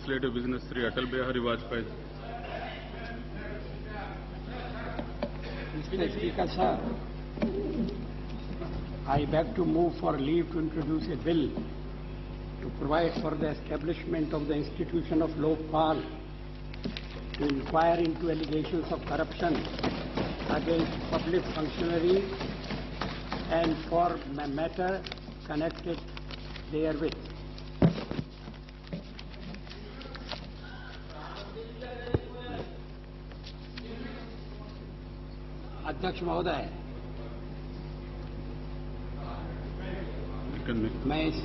Legislative business Shri Atal Bihari Vajpayee. Mr. Speaker, sir, I beg to move for leave to introduce a bill to provide for the establishment of the institution of Lokpal to inquire into allegations of corruption against public functionaries and for matter connected therewith. अध्यक्ष महोदय, मैं इस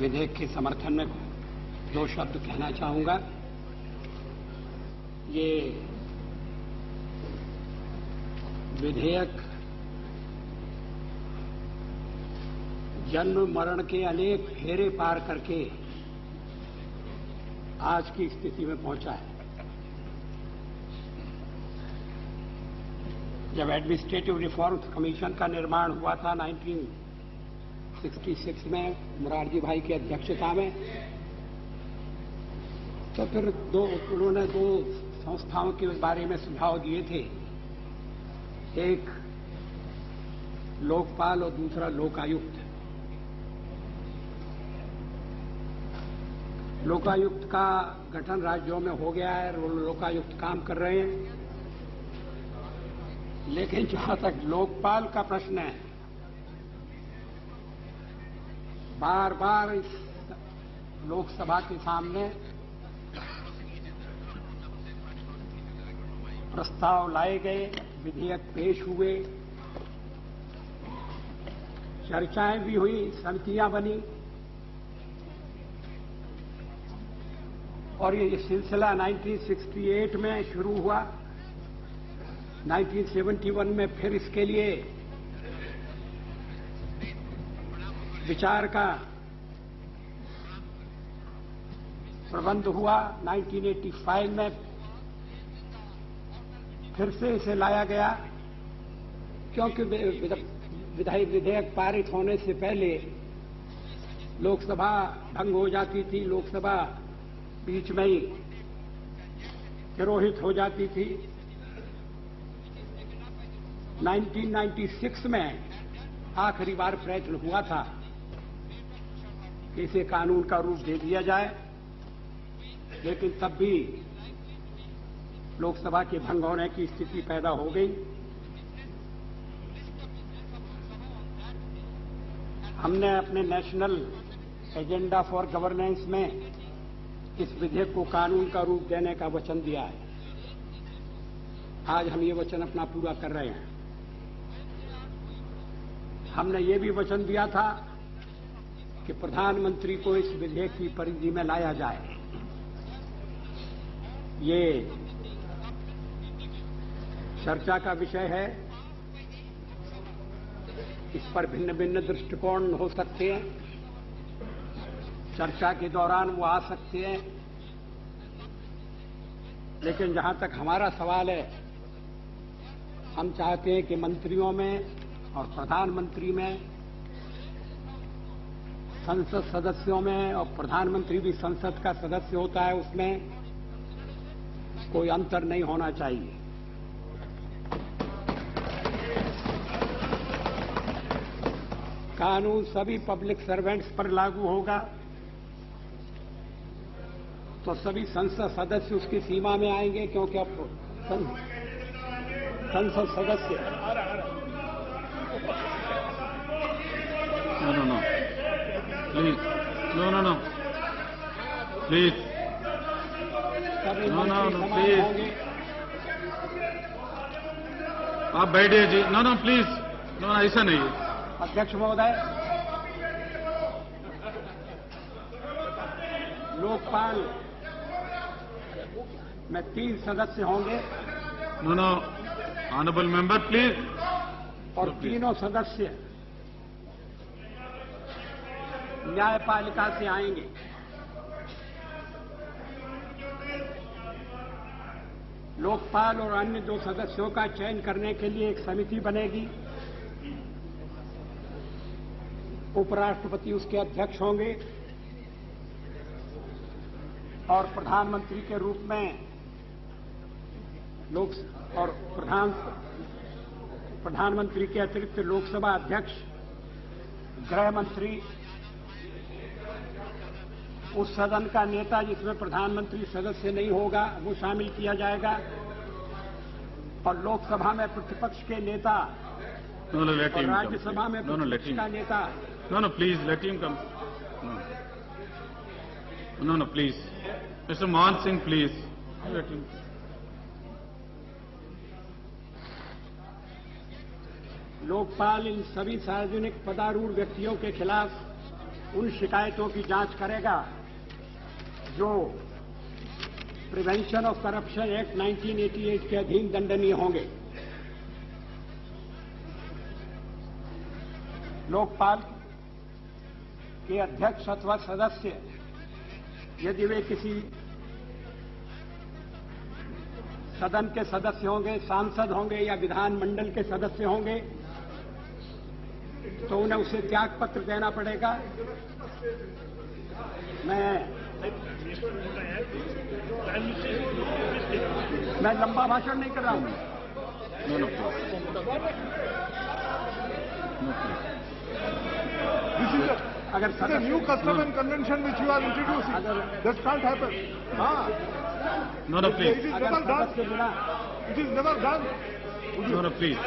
विधेयक के समर्थन में दो शब्द कहना चाहूंगा। ये विधेयक जन्म मरण के अनेक फेरे पार करके आज की स्थिति में पहुंचा है। जब एडमिनिस्ट्रेटिव रिफॉर्म्स कमीशन का निर्माण हुआ था 1966 में मोरारजी भाई की अध्यक्षता में, तो फिर उन्होंने दो संस्थाओं के बारे में सुझाव दिए थे, एक लोकपाल और दूसरा लोकायुक्त। लोकायुक्त का गठन राज्यों में हो गया है, लोकायुक्त काम कर रहे हैं, लेकिन जहां तक लोकपाल का प्रश्न है, बार बार इस लोकसभा के सामने प्रस्ताव लाए गए, विधेयक पेश हुए, चर्चाएं भी हुई, समितियां बनी और ये सिलसिला 1968 में शुरू हुआ। 1971 में फिर इसके लिए विचार का प्रबंध हुआ। 1985 में फिर से इसे लाया गया, क्योंकि विधायी विधेयक पारित होने से पहले लोकसभा भंग हो जाती थी, लोकसभा बीच में ही तिरोहित हो जाती थी। 1996 में आखिरी बार प्रयत्न हुआ था कि इसे कानून का रूप दे दिया जाए, लेकिन तब भी लोकसभा के भंग होने की स्थिति पैदा हो गई। हमने अपने नेशनल एजेंडा फॉर गवर्नेंस में इस विधेयक को कानून का रूप देने का वचन दिया है। आज हम ये वचन अपना पूरा कर रहे हैं। हमने ये भी वचन दिया था कि प्रधानमंत्री को इस विधेयक की परिधि में लाया जाए। ये चर्चा का विषय है, इस पर भिन्न भिन्न दृष्टिकोण हो सकते हैं, चर्चा के दौरान वो आ सकते हैं, लेकिन जहां तक हमारा सवाल है, हम चाहते हैं कि मंत्रियों में और प्रधानमंत्री में, संसद सदस्यों में, और प्रधानमंत्री भी संसद का सदस्य होता है, उसमें कोई अंतर नहीं होना चाहिए। कानून सभी पब्लिक सर्वेंट्स पर लागू होगा, तो सभी संसद सदस्य उसकी सीमा में आएंगे, क्योंकि अब संसद सदस्य No. Please. No. Please. No, please. आप बैठिए जी। No, please. No, ऐसा नहीं है। अध्यक्ष महोदय, लोकपाल में 3 सदस्य होंगे। No, honourable member please. और तीनों सदस्य न्यायपालिका से आएंगे। लोकपाल और अन्य 2 सदस्यों का चयन करने के लिए एक समिति बनेगी। उपराष्ट्रपति उसके अध्यक्ष होंगे। और प्रधानमंत्री के रूप में प्रधानमंत्री के अतिरिक्त लोकसभा अध्यक्ष, गृह मंत्री, उस सदन का नेता जिसमें प्रधानमंत्री सदस्य नहीं होगा वो शामिल किया जाएगा, और लोकसभा में प्रतिपक्ष के नेता और राज्यसभा में प्रतिपक्ष का नेता। No, please, let him come. No, please. Mr. Mohan Singh, please. Let him. Lokpal इन सभी सार्वजनिक पदारूढ़ व्यक्तियों के खिलाफ उन शिकायतों की जांच करेगा जो प्रिवेंशन ऑफ करप्शन एक्ट 1988 के अधीन दंडनीय होंगे। लोकपाल के अध्यक्ष अथवा सदस्य यदि वे किसी सदन के सदस्य होंगे, सांसद होंगे या विधानमंडल के सदस्य होंगे तो उन्हें उसे त्याग पत्र देना पड़ेगा। मैं लंबा भाषण नहीं कर रहा हूं। अगर the new custom and convention which you are introducing, that can't happen. No, please. It is never done. It is never done. No, please.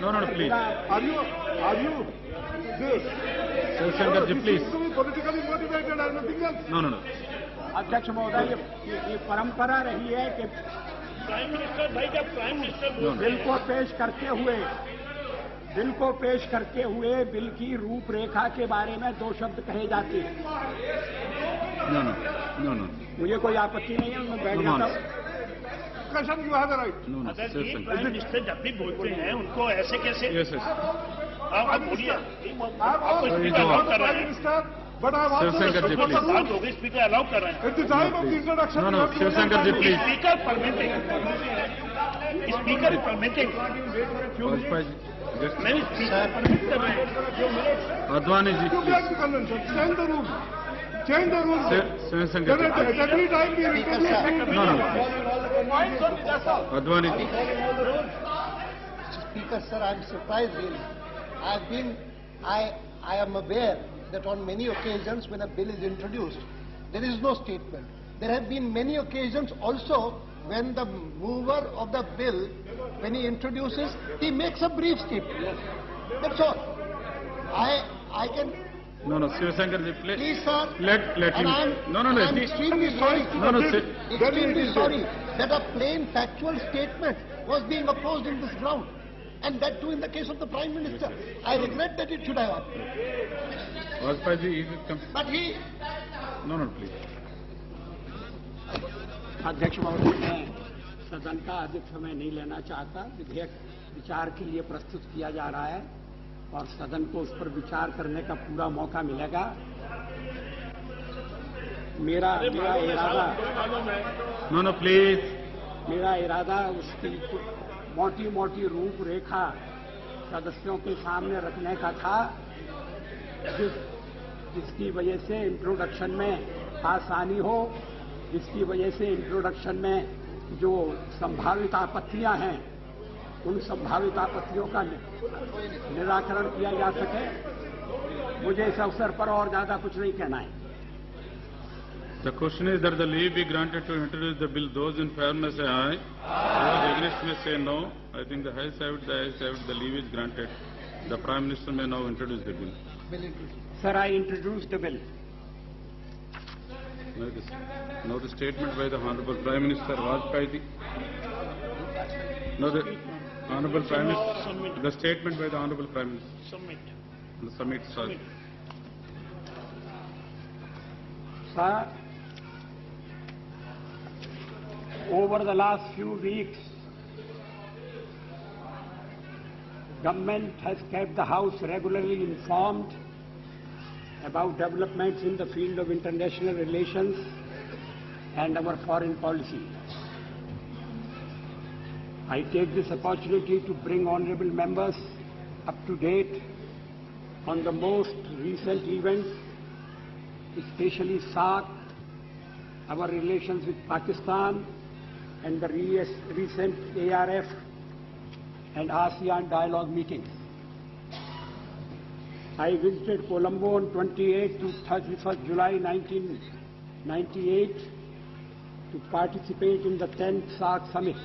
No, please. Are you this? Shankar ji, please. This is to be politically motivated and nothing else. No. अध्यक्ष महोदय, ये परंपरा रही है कि prime minister भाई जब prime minister bill को पेश करते हुए बिल की रूपरेखा के बारे में दो शब्द कहे जाते हैं। No. मुझे कोई आपत्ति नहीं है, मैं बैठ जाता हूँ। Discussion, you have a right. No. अगर ये प्राइम मिनिस्टर जब भी बोलते हैं उनको ऐसे कैसे Yes. आप बोलिए। I have also speaker allow कर रहे Prime हैं। Minister, but I have also Shankar ji, please. बात हो गई, स्पीकर अलाउ कर रहे हैं। at the time of the introduction. No, you have to Shiv Shankar ji, please. Speaker permitting, speaker permitting, नहीं स्पीकर परमिट कर रहे हैं। Advani ji, You please. break the convention. Change the rules. Change the rules. Shiv Shankar Then ji. at every time we introduce. No. Advani ji. Speaker, sir, I am surprised really. I am aware that on many occasions when a bill is introduced, there is no statement. There have been many occasions also when the mover of the bill, when he introduces, he makes a brief statement. That's all. I can... No, Shiv Shankar ji, please. Please, sir. Let him. And No. I'm extremely sorry. Extremely sorry that a plain factual statement was being opposed in this ground. And that too in the case of the Prime Minister. I regret that it should have happened. Vajpayee ji, come. But he... No, please. अध्यक्ष महोदय, मैं सदन का अधिक समय नहीं लेना चाहता। विधेयक विचार के लिए प्रस्तुत किया जा रहा है और सदन को उस पर विचार करने का पूरा मौका मिलेगा। मेरा इरादा No, please. मेरा इरादा उसकी मोटी रूपरेखा सदस्यों के सामने रखने का था, जिसकी वजह से इंट्रोडक्शन में आसानी हो, जिसकी वजह से इंट्रोडक्शन में जो संभावित आपत्तियां हैं उन संभावित आपत्तियों का निराकरण किया जा सके। मुझे इस अवसर पर और ज्यादा कुछ नहीं कहना है। The question is that the leave be granted to introduce the bill. Those in favor may say aye. Those against may say no. I think the ayes have it, the leave is granted. The Prime Minister may now introduce the bill. Sir, I introduce the bill. Now the statement by the Honorable Prime Minister Vajpayee. Now the Honorable Prime Minister, the statement by the Honorable Prime Minister. Submit, sir. Sir, over the last few weeks, government has kept the House regularly informed about developments in the field of international relations and our foreign policy. I take this opportunity to bring honorable members up to date on the most recent events, especially SAARC our relations with Pakistan and the recent ARF and ASEAN dialogue meetings. I visited Colombo on 28 to 31st July 1998 to participate in the 10th SAARC summit.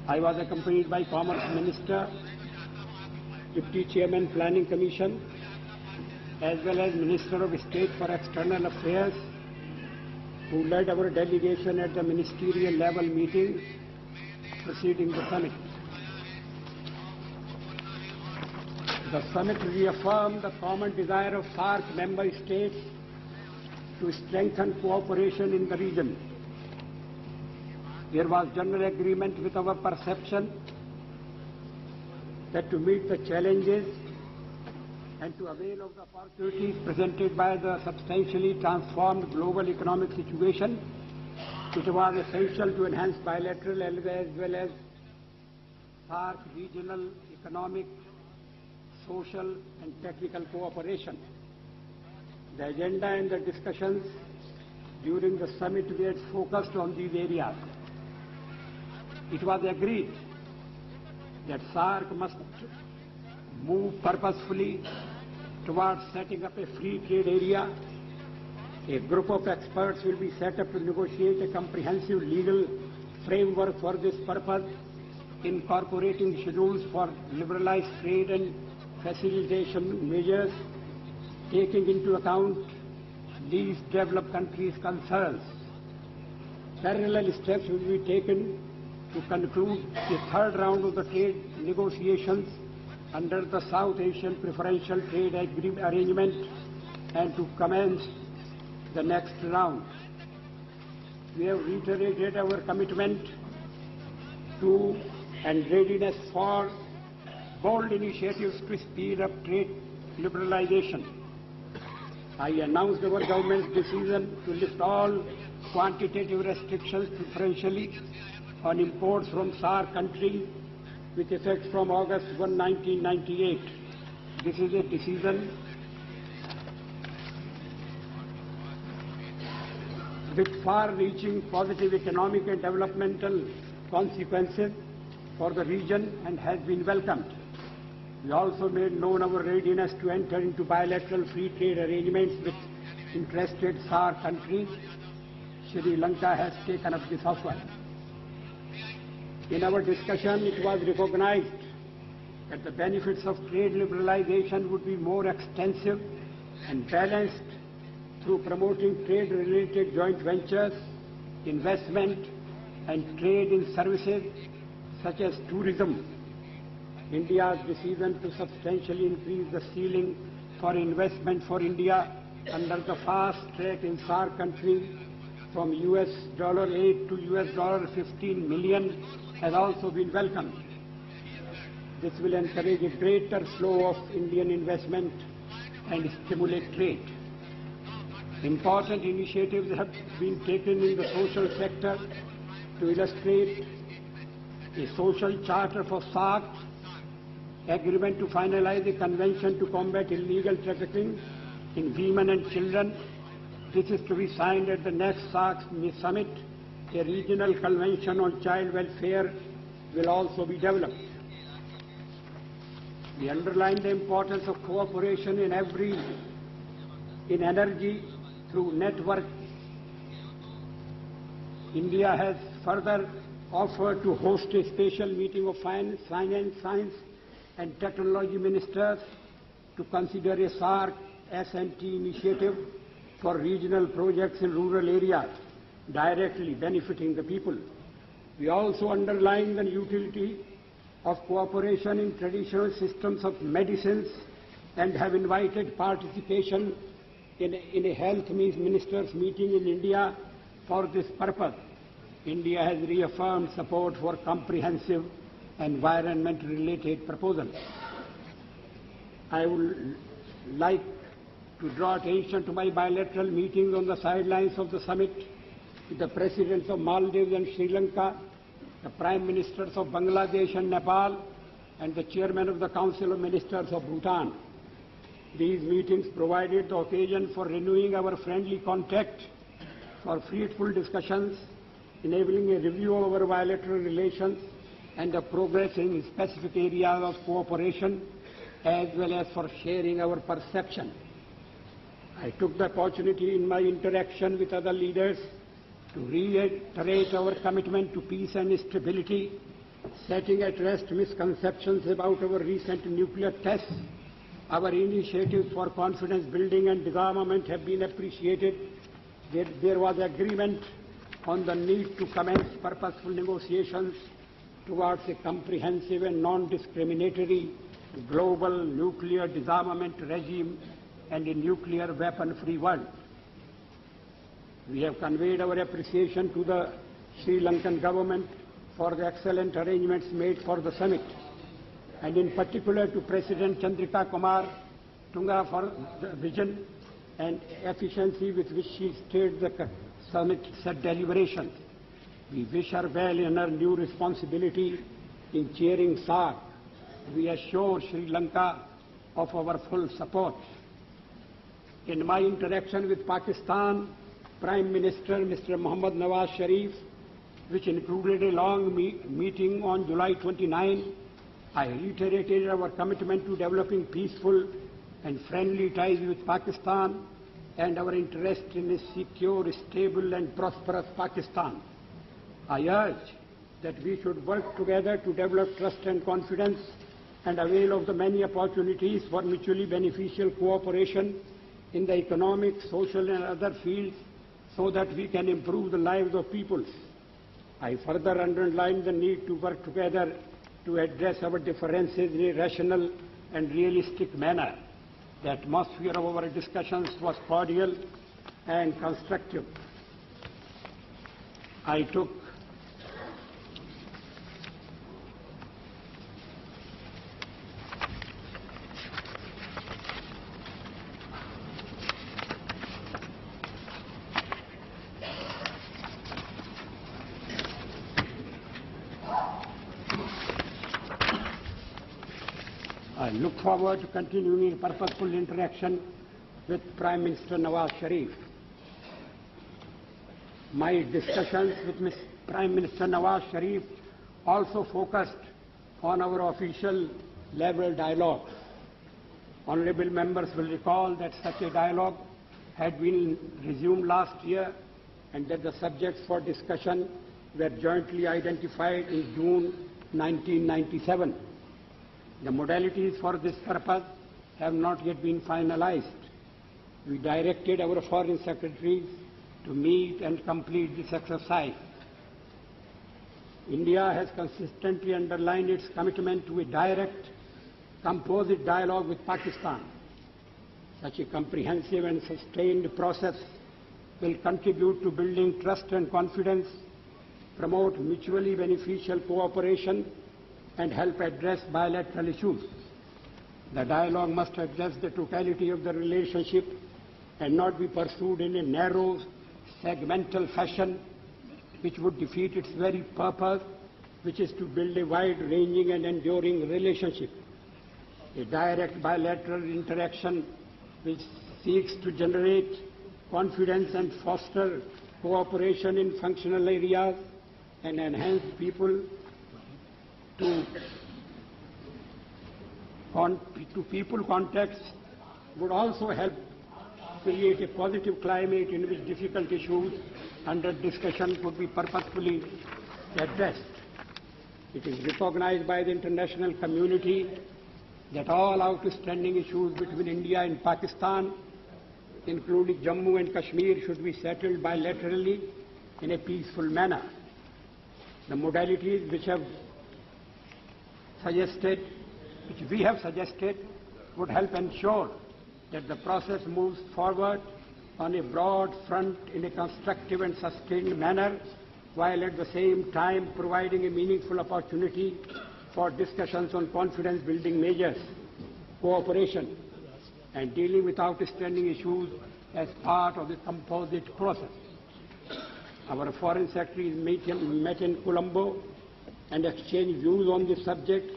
I was accompanied by Commerce Minister, Deputy Chairman Planning Commission, as well as Minister of State for External Affairs, who led our delegation at the ministerial level meeting preceding the summit. The summit reaffirmed the common desire of SAARC member states to strengthen cooperation in the region. There was general agreement with our perception that to meet the challenges and to avail of the opportunities presented by the substantially transformed global economic situation, it was essential to enhance bilateral as well as SAARC regional economic, social and technical cooperation. The agenda and the discussions during the summit were focused on these areas. It was agreed that SAARC must move purposefully towards setting up a free trade area. A group of experts will be set up to negotiate a comprehensive legal framework for this purpose, incorporating schedules for liberalized trade and facilitation measures, taking into account least developed countries' concerns. Parallel steps will be taken to conclude the third round of the trade negotiations under the South Asian Preferential Trade Arrangement and to commence the next round. We have reiterated our commitment to and readiness for bold initiatives to speed up trade liberalization. I announced our government's decision to lift all quantitative restrictions preferentially on imports from SAARC countries with effect from August 1, 1998. This is a decision with far-reaching positive economic and developmental consequences for the region and has been welcomed. We also made known our readiness to enter into bilateral free trade arrangements with interested SAARC countries. Sri Lanka has taken up this offer. In our discussion, it was recognized that the benefits of trade liberalization would be more extensive and balanced through promoting trade-related joint ventures, investment, and trade in services such as tourism. India's decision to substantially increase the ceiling for investment for India under the fast track in SAARC countries from $8 to $15 million has also been welcomed. This will encourage a greater flow of Indian investment and stimulate trade. Important initiatives have been taken in the social sector to illustrate a social charter for SAARC, agreement to finalize a convention to combat illegal trafficking in women and children. This is to be signed at the next SAARC summit. A regional convention on child welfare will also be developed. We underline the importance of cooperation in energy through network. India has further offered to host a special meeting of science and technology ministers to consider a SAARC S&T initiative for regional projects in rural areas, directly benefiting the people. We also underline the utility of cooperation in traditional systems of medicines and have invited participation in a health ministers meeting in India for this purpose. India has reaffirmed support for comprehensive environment-related proposals. I would like to draw attention to my bilateral meetings on the sidelines of the summit with the presidents of Maldives and Sri Lanka, the prime ministers of Bangladesh and Nepal, and the chairman of the Council of Ministers of Bhutan. These meetings provided the occasion for renewing our friendly contact for fruitful discussions, enabling a review of our bilateral relations and the progress in specific areas of cooperation, as well as for sharing our perception. I took the opportunity in my interaction with other leaders to reiterate our commitment to peace and stability, setting at rest misconceptions about our recent nuclear tests. Our initiatives for confidence building and disarmament have been appreciated. There was agreement on the need to commence purposeful negotiations towards a comprehensive and non-discriminatory global nuclear disarmament regime and a nuclear weapon-free world. We have conveyed our appreciation to the Sri Lankan government for the excellent arrangements made for the summit, and in particular to President Chandrika Kumar Tunga for the vision and efficiency with which she steered the summit's deliberations. We wish her well in her new responsibility in chairing SAARC. We assure Sri Lanka of our full support. In my interaction with Pakistan Prime Minister Mr. Mohammad Nawaz Sharif, which included a long meeting on July 29, I reiterated our commitment to developing peaceful and friendly ties with Pakistan and our interest in a secure, stable and prosperous Pakistan. I urge that we should work together to develop trust and confidence and avail of the many opportunities for mutually beneficial cooperation in the economic, social and other fields so that we can improve the lives of peoples. I further underline the need to work together to address our differences in a rational and realistic manner. The atmosphere of our discussions was cordial and constructive. I took I look forward to continuing a purposeful interaction with Prime Minister Nawaz Sharif. My discussions with Prime Minister Nawaz Sharif also focused on our official level dialogue. Honorable members will recall that such a dialogue had been resumed last year and that the subjects for discussion were jointly identified in June 1997. The modalities for this purpose have not yet been finalized. We directed our foreign secretaries to meet and complete this exercise. India has consistently underlined its commitment to a direct, composite dialogue with Pakistan. Such a comprehensive and sustained process will contribute to building trust and confidence, promote mutually beneficial cooperation, and help address bilateral issues. The dialogue must address the totality of the relationship and not be pursued in a narrow, segmental fashion which would defeat its very purpose, which is to build a wide-ranging and enduring relationship. A direct bilateral interaction which seeks to generate confidence and foster cooperation in functional areas and enhance people to people contacts would also help create a positive climate in which difficult issues under discussion could be purposefully addressed. It is recognized by the international community that all outstanding issues between India and Pakistan, including Jammu and Kashmir, should be settled bilaterally in a peaceful manner. The modalities which we have suggested would help ensure that the process moves forward on a broad front in a constructive and sustained manner, while at the same time providing a meaningful opportunity for discussions on confidence-building measures, cooperation, and dealing with outstanding issues as part of the composite process. Our foreign secretaries met in Colombo and exchanged views on this subject.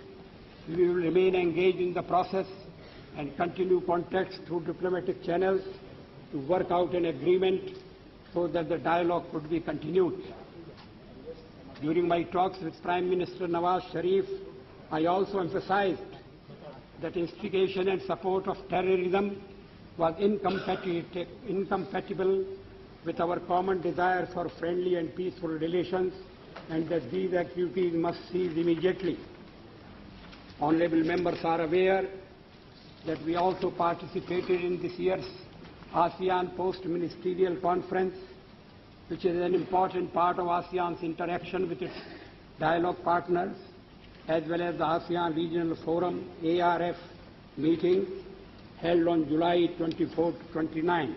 We will remain engaged in the process and continue contacts through diplomatic channels to work out an agreement so that the dialogue could be continued. During my talks with Prime Minister Nawaz Sharif, I also emphasized that instigation and support of terrorism was incompatible with our common desire for friendly and peaceful relations, and that these activities must cease immediately. Honorable members are aware that we also participated in this year's ASEAN Post-Ministerial Conference, which is an important part of ASEAN's interaction with its dialogue partners, as well as the ASEAN Regional Forum, ARF, meeting held on July 24 to 29.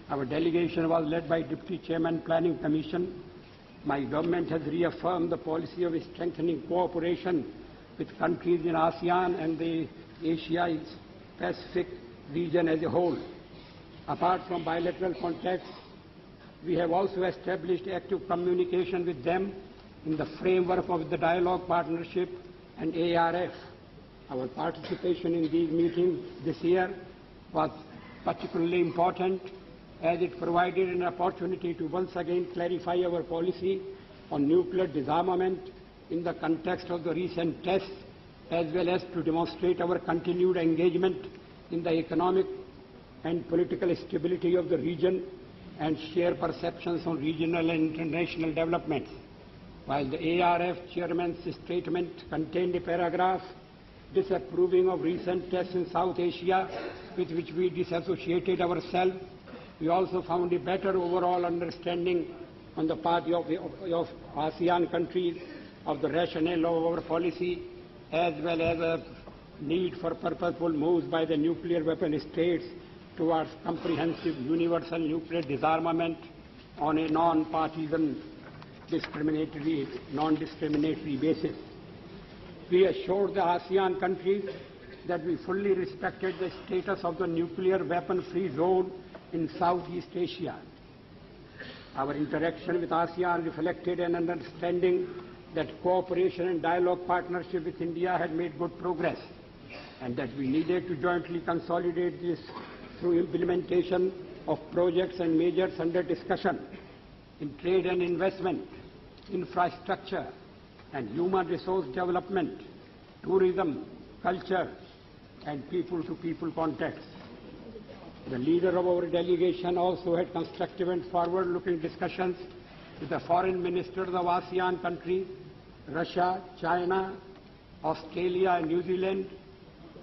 Our delegation was led by Deputy Chairman Planning Commission. My government has reaffirmed the policy of strengthening cooperation with countries in ASEAN and the Asia-Pacific region as a whole. Apart from bilateral contacts, we have also established active communication with them in the framework of the dialogue partnership and ARF. Our participation in these meetings this year was particularly important as it provided an opportunity to once again clarify our policy on nuclear disarmament in the context of the recent tests, as well as to demonstrate our continued engagement in the economic and political stability of the region and share perceptions on regional and international developments. While the ARF chairman's statement contained a paragraph disapproving of recent tests in South Asia, with which we disassociated ourselves, we also found a better overall understanding on the part of ASEAN countries of the rationale of our policy, as well as a need for purposeful moves by the nuclear weapon states towards comprehensive universal nuclear disarmament on a non-partisan, non-discriminatory basis. We assured the ASEAN countries that we fully respected the status of the nuclear weapon-free zone in Southeast Asia. Our interaction with ASEAN reflected an understanding that cooperation and dialogue partnership with India had made good progress, and that we needed to jointly consolidate this through implementation of projects and measures under discussion in trade and investment, infrastructure and human resource development, tourism, culture and people-to-people contacts. The leader of our delegation also had constructive and forward-looking discussions with the foreign ministers of ASEAN countries, Russia, China, Australia and New Zealand,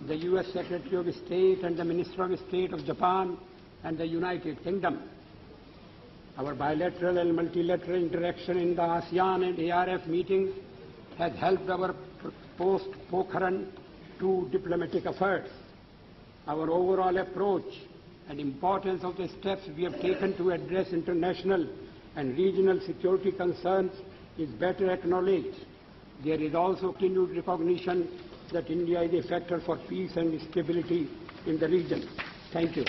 the U.S. Secretary of State and the Minister of State of Japan and the United Kingdom. Our bilateral and multilateral interaction in the ASEAN and ARF meetings has helped our post-Pokhran II diplomatic efforts. Our overall approach and importance of the steps we have taken to address international and regional security concerns is better acknowledged. There is also continued recognition that India is a factor for peace and stability in the region. Thank you.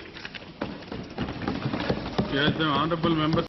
Yes, the honourable members.